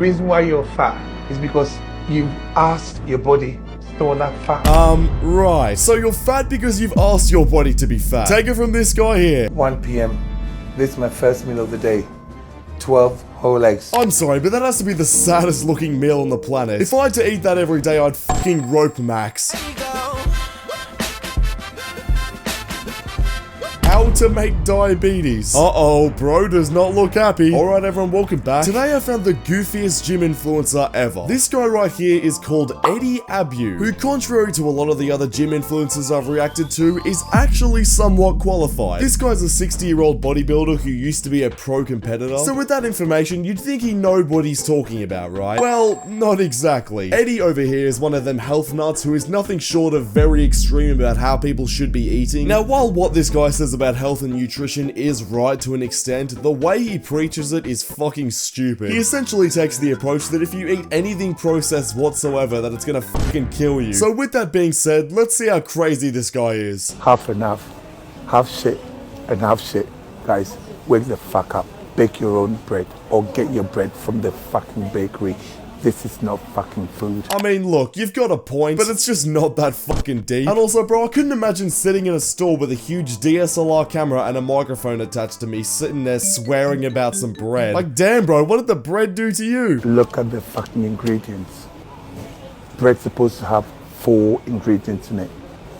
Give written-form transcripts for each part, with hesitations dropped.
reason why you're fat is because you've asked your body to store that fat. Right. So you're fat because you've asked your body to be fat. Take it from this guy here. 1 p.m. This is my first meal of the day. 12 whole eggs. I'm sorry, but that has to be the saddest looking meal on the planet. If I had to eat that every day, I'd fucking rope Max. How to make diabetes. Uh-oh, bro does not look happy. Alright everyone, welcome back. Today I found the goofiest gym influencer ever. This guy right here is called Eddie Abu, who contrary to a lot of the other gym influencers I've reacted to, is actually somewhat qualified. This guy's a 60-year-old bodybuilder who used to be a pro competitor. So with that information, you'd think he knows what he's talking about, right? Well, not exactly. Eddie over here is one of them health nuts who is nothing short of very extreme about how people should be eating. Now, while what this guy says about health and nutrition is right to an extent, the way he preaches it is fucking stupid. He essentially takes the approach that if you eat anything processed whatsoever, that it's gonna fucking kill you. So with that being said, let's see how crazy this guy is. Half enough, half shit, and half shit. Guys, wake the fuck up. Bake your own bread or get your bread from the fucking bakery. This is not fucking food. I mean, look, you've got a point, but it's just not that fucking deep. And also, bro, I couldn't imagine sitting in a store with a huge DSLR camera and a microphone attached to me, sitting there swearing about some bread. Like, damn, bro, what did the bread do to you? Look at the fucking ingredients. Bread's supposed to have 4 ingredients in it.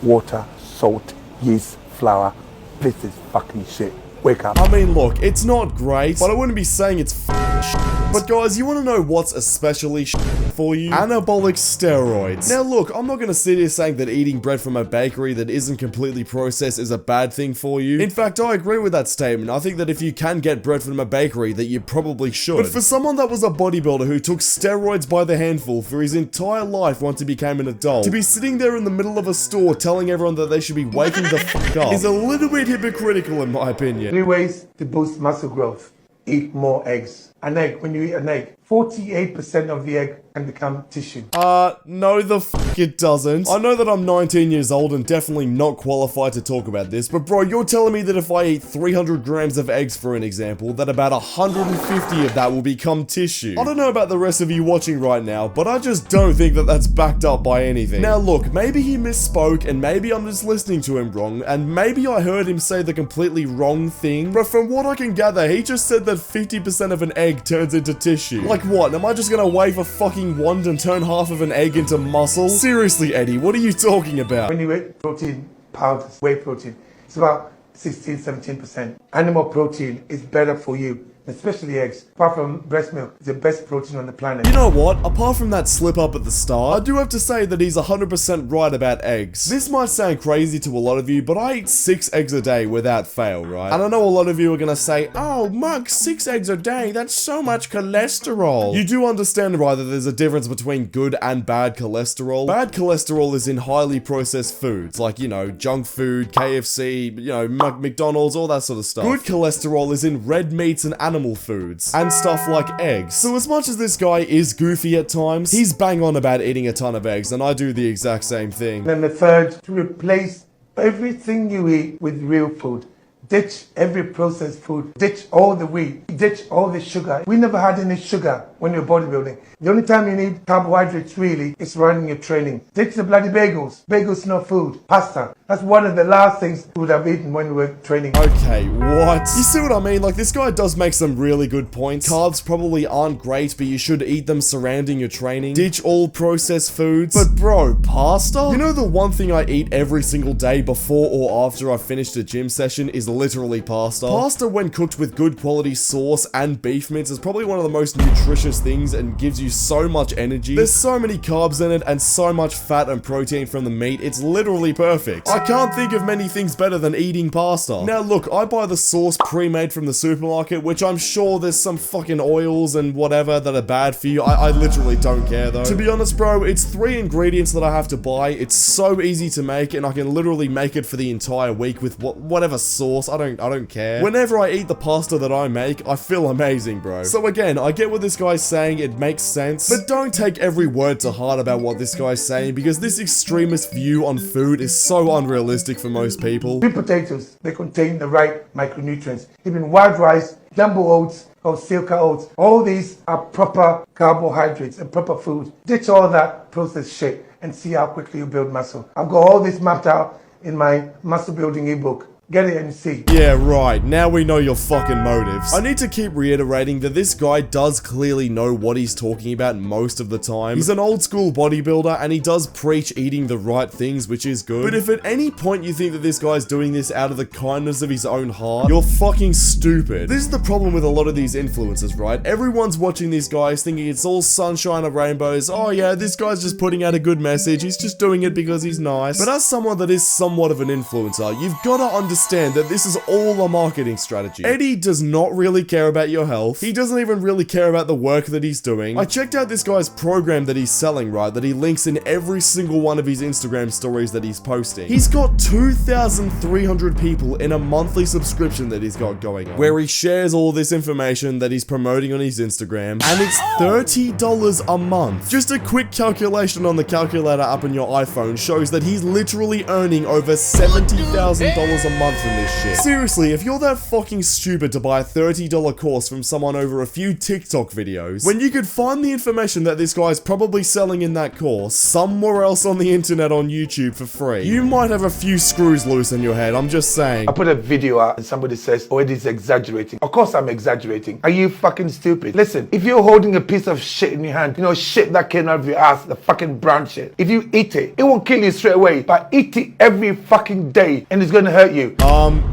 Water, salt, yeast, flour. This is fucking shit. Wake up. I mean, look, it's not great, but I wouldn't be saying it's shit. But guys, you want to know what's especially shit for you? Anabolic steroids. Now look, I'm not going to sit here saying that eating bread from a bakery that isn't completely processed is a bad thing for you. In fact, I agree with that statement. I think that if you can get bread from a bakery, that you probably should. But for someone that was a bodybuilder who took steroids by the handful for his entire life once he became an adult, to be sitting there in the middle of a store telling everyone that they should be waking the fuck up is a little bit hypocritical in my opinion. 3 ways to boost muscle growth. Eat more eggs. An egg, when you eat an egg, 48% of the egg can become tissue. No the fuck it doesn't. I know that I'm 19 years old and definitely not qualified to talk about this, but bro, you're telling me that if I eat 300 grams of eggs for an example, that about 150 of that will become tissue. I don't know about the rest of you watching right now, but I just don't think that that's backed up by anything. Now look, maybe he misspoke and maybe I'm just listening to him wrong, and maybe I heard him say the completely wrong thing, but from what I can gather, he just said that 50% of an egg turns into tissue. Like what, am I just gonna wave a fucking wand and turn half of an egg into muscle? Seriously, Eddie, what are you talking about? When you eat protein powders, whey protein, it's about 16-17%. Animal protein is better for you, especially eggs. Apart from breast milk, it's the best protein on the planet. You know what? Apart from that slip up at the start, I do have to say that he's 100% right about eggs. This might sound crazy to a lot of you, but I eat 6 eggs a day without fail, right? And I know a lot of you are gonna say, oh, Mug, 6 eggs a day, that's so much cholesterol. You do understand, right, that there's a difference between good and bad cholesterol. Bad cholesterol is in highly processed foods, like, you know, junk food, KFC, you know, McDonald's, all that sort of stuff. Good cholesterol is in red meats and animal foods, and stuff like eggs. So as much as this guy is goofy at times, he's bang on about eating a ton of eggs, and I do the exact same thing. Then the third, to replace everything you eat with real food. Ditch every processed food. Ditch all the wheat. Ditch all the sugar. We never had any sugar when you're bodybuilding. The only time you need carbohydrates really is running your training. Ditch the bloody bagels. Bagels not food. Pasta. That's one of the last things we would have eaten when we were training. Okay, what? You see what I mean? Like, this guy does make some really good points. Carbs probably aren't great, but you should eat them surrounding your training. Ditch all processed foods. But bro, pasta? You know the one thing I eat every single day before or after I finish a gym session is literally pasta. Pasta, when cooked with good quality sauce and beef mince, is probably one of the most nutritious things and gives you so much energy. There's so many carbs in it and so much fat and protein from the meat, it's literally perfect. I can't think of many things better than eating pasta. Now look, I buy the sauce pre-made from the supermarket, which I'm sure there's some fucking oils and whatever that are bad for you. I literally don't care though. To be honest, bro, it's 3 ingredients that I have to buy. It's so easy to make and I can literally make it for the entire week with whatever sauce. I don't care. Whenever I eat the pasta that I make, I feel amazing, bro. So again, I get what this guy's saying, it makes sense, but don't take every word to heart about what this guy's saying, because this extremist view on food is so unrealistic for most people. Sweet potatoes, they contain the right micronutrients. Even wild rice, jumbo oats, called Silka oats. All these are proper carbohydrates and proper food. Ditch all that processed shit and see how quickly you build muscle. I've got all this mapped out in my muscle building ebook. Get it and see. Yeah, right. Now we know your fucking motives. I need to keep reiterating that this guy does clearly know what he's talking about most of the time. He's an old school bodybuilder and he does preach eating the right things, which is good. But if at any point you think that this guy's doing this out of the kindness of his own heart, you're fucking stupid. This is the problem with a lot of these influencers, right? Everyone's watching these guys thinking it's all sunshine and rainbows. Oh yeah, this guy's just putting out a good message. He's just doing it because he's nice. But as someone that is somewhat of an influencer, you've got to understand that this is all a marketing strategy. Eddie does not really care about your health. He doesn't even really care about the work that he's doing. I checked out this guy's program that he's selling, right, that he links in every single one of his Instagram stories that he's posting. He's got 2,300 people in a monthly subscription that he's got going on, where he shares all this information that he's promoting on his Instagram, and it's $30 a month. Just a quick calculation on the calculator app on your iPhone shows that he's literally earning over $70,000 a month from this shit. Seriously, if you're that fucking stupid to buy a $30 course from someone over a few TikTok videos, when you could find the information that this guy's probably selling in that course somewhere else on the internet on YouTube for free, you might have a few screws loose in your head, I'm just saying. I put a video out and somebody says, oh, Eddie's exaggerating. Of course I'm exaggerating. Are you fucking stupid? Listen, if you're holding a piece of shit in your hand, you know, shit that came out of your ass, the fucking brown shit, if you eat it, it won't kill you straight away, but eat it every fucking day and it's gonna hurt you.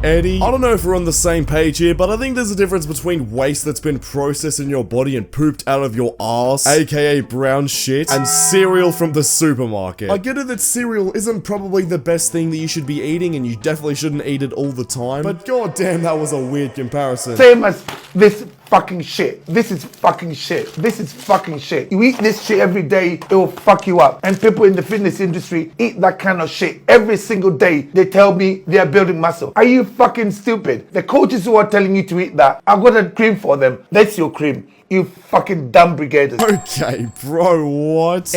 Eddie, I don't know if we're on the same page here, but I think there's a difference between waste that's been processed in your body and pooped out of your ass, aka brown shit, and cereal from the supermarket. I get it that cereal isn't probably the best thing that you should be eating, and you definitely shouldn't eat it all the time, but goddamn, that was a weird comparison. Same as this fucking shit. This is fucking shit. This is fucking shit. You eat this shit every day, it will fuck you up. And people in the fitness industry eat that kind of shit every single day. They tell me they are building muscle. Are you fucking stupid? The coaches who are telling you to eat that, I've got a cream for them. That's your cream. You fucking dumb brigaders. Okay, bro, what?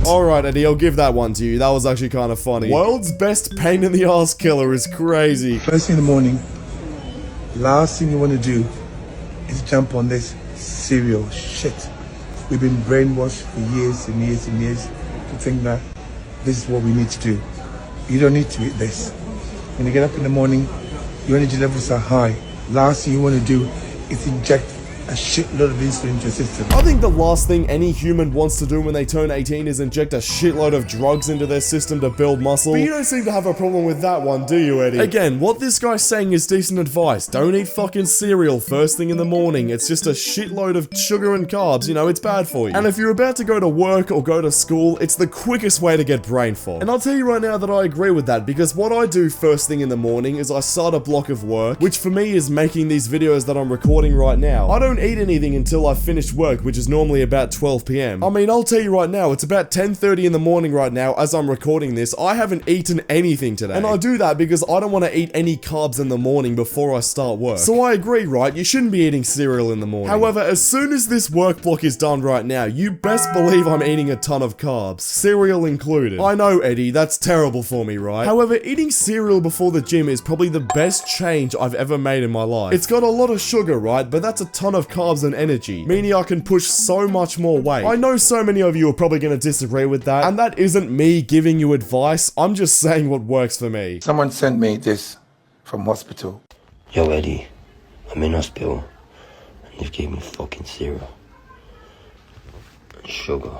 Alright, Eddie, I'll give that one to you. That was actually kind of funny. World's best pain in the ass killer is crazy. First thing in the morning, last thing you want to do is jump on this cereal shit. We've been brainwashed for years and years and years to think that this is what we need to do. You don't need to eat this. When you get up in the morning, your energy levels are high. Last thing you want to do is inject a shitload of insulin into your system. I think the last thing any human wants to do when they turn 18 is inject a shitload of drugs into their system to build muscle. But you don't seem to have a problem with that one, do you, Eddie? Again, what this guy's saying is decent advice. Don't eat fucking cereal first thing in the morning. It's just a shitload of sugar and carbs, you know, it's bad for you. And if you're about to go to work or go to school, it's the quickest way to get brain fog. And I'll tell you right now that I agree with that, because what I do first thing in the morning is I start a block of work, which for me is making these videos that I'm recording right now. I don't eat anything until I've finished work, which is normally about 12 PM. I mean, I'll tell you right now, it's about 10:30 in the morning right now as I'm recording this. I haven't eaten anything today. And I do that because I don't want to eat any carbs in the morning before I start work. So I agree, right? You shouldn't be eating cereal in the morning. However, as soon as this work block is done right now, you best believe I'm eating a ton of carbs, cereal included. I know, Eddie, that's terrible for me, right? However, eating cereal before the gym is probably the best change I've ever made in my life. It's got a lot of sugar, right? But that's a ton of carbs and energy, meaning I can push so much more weight. I know so many of you are probably going to disagree with that, and that isn't me giving you advice, I'm just saying what works for me. Someone sent me this from hospital. Yo, Eddie, I'm in hospital, and they've gave me fucking cereal and sugar.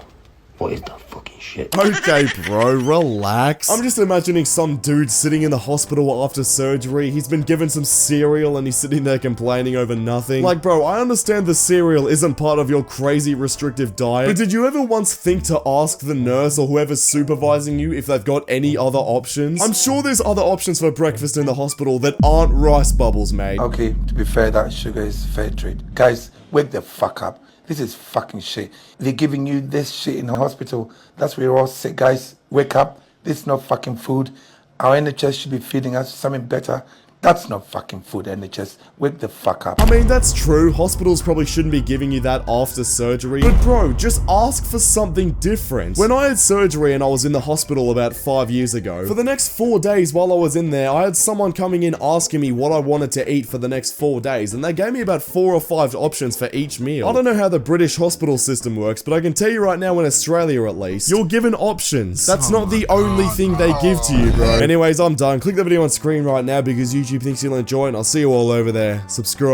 What is that fucking shit? Okay, bro, relax. I'm just imagining some dude sitting in the hospital after surgery. He's been given some cereal and he's sitting there complaining over nothing. Like, bro, I understand the cereal isn't part of your crazy restrictive diet, but did you ever once think to ask the nurse or whoever's supervising you if they've got any other options? I'm sure there's other options for breakfast in the hospital that aren't rice bubbles, mate. Okay, to be fair, that sugar is fair trade. Guys, wake the fuck up. This is fucking shit. They're giving you this shit in the hospital. That's where we're all sick, guys. Wake up. This is not fucking food. Our NHS should be feeding us something better. That's not fucking food, NHS. Wake the fuck up. I mean, that's true. Hospitals probably shouldn't be giving you that after surgery. But bro, just ask for something different. When I had surgery and I was in the hospital about 5 years ago, for the next 4 days while I was in there, I had someone coming in asking me what I wanted to eat for the next 4 days, and they gave me about 4 or 5 options for each meal. I don't know how the British hospital system works, but I can tell you right now, in Australia at least, you're given options. That's not the only thing they give to you, bro. Anyways, I'm done. Click the video on screen right now because YouTube thinks you'll enjoy it, and I'll see you all over there. Subscribe.